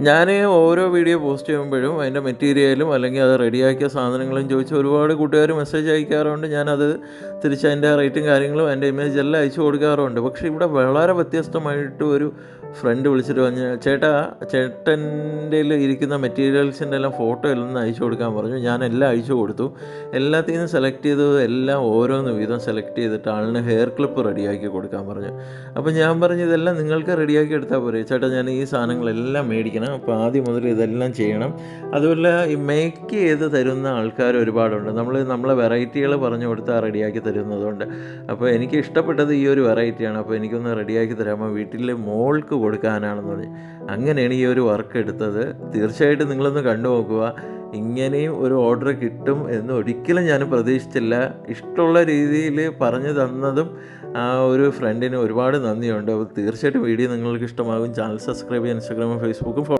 ഞാൻ ഓരോ video post ചെയ്യുമ്പോഴും അതിൻ്റെ മെറ്റീരിയലും അല്ലെങ്കിൽ അത് റെഡിയാക്കിയ സാധനങ്ങളും ചോദിച്ച് ഒരുപാട് കൂട്ടുകാർ മെസ്സേജ് അയക്കാറുണ്ട്. ഞാനത് തിരിച്ച് അതിൻ്റെ റേറ്റും കാര്യങ്ങളും അതിൻ്റെ ഇമേജ് എല്ലാം അയച്ചു കൊടുക്കാറുണ്ട്. പക്ഷേ ഇവിടെ വളരെ വ്യത്യസ്തമായിട്ട് ഒരു ഫ്രണ്ട് വിളിച്ചിട്ട് പറഞ്ഞ്, ചേട്ടൻ്റെ ഇരിക്കുന്ന മെറ്റീരിയൽസിൻ്റെ എല്ലാം ഫോട്ടോ എല്ലാം അയച്ചു കൊടുക്കാൻ പറഞ്ഞു. ഞാൻ എല്ലാം അയച്ചു കൊടുത്തു. എല്ലാത്തിൽ നിന്നും സെലക്ട് ചെയ്തത് എല്ലാം ഓരോന്ന് വീതം സെലക്ട് ചെയ്തിട്ട് ആളിന് ഹെയർ ക്ലിപ്പ് റെഡിയാക്കി കൊടുക്കാൻ പറഞ്ഞു. അപ്പോൾ ഞാൻ പറഞ്ഞു, ഇതെല്ലാം നിങ്ങൾക്ക് റെഡിയാക്കി എടുത്താൽ പോരെ ചേട്ടാ, ഞാൻ ഈ സാധനങ്ങളെല്ലാം മേടിക്കണം, അപ്പോൾ ആദ്യം മുതൽ ഇതെല്ലാം ചെയ്യണം. അതുപോലെ ഈ മേക്ക് ചെയ്ത് തരുന്ന ആൾക്കാർ ഒരുപാടുണ്ട്. നമ്മളെ വെറൈറ്റികൾ പറഞ്ഞു കൊടുത്താൽ റെഡിയാക്കി തരുന്നതുകൊണ്ട്. അപ്പോൾ എനിക്ക് ഇഷ്ടപ്പെട്ടത് ഈ ഒരു വെറൈറ്റിയാണ്, അപ്പോൾ എനിക്കൊന്ന് റെഡിയാക്കി തരാമോ, വീട്ടിൽ മോൾക്ക് കൊടുക്കാനാണെന്ന് പറഞ്ഞ്. അങ്ങനെയാണ് ഈ ഒരു വർക്ക് എടുത്തത്. തീർച്ചയായിട്ടും നിങ്ങളൊന്ന് കണ്ടു നോക്കുക. ഇങ്ങനെയും ഒരു ഓർഡർ കിട്ടും എന്ന് ഒരിക്കലും ഞാൻ പ്രതീക്ഷിച്ചില്ല. ഇഷ്ടമുള്ള രീതിയിൽ പറഞ്ഞു തന്നതും ആ ഒരു ഫ്രണ്ടിന് ഒരുപാട് നന്ദിയുണ്ട്. അപ്പോൾ തീർച്ചയായിട്ടും വീഡിയോ നിങ്ങൾക്ക് ഇഷ്ടമാകും. ചാനൽ സബ്സ്ക്രൈബ് ചെയ്യാൻ ഇൻസ്റ്റാഗ്രാമും ഫേസ്ബുക്കും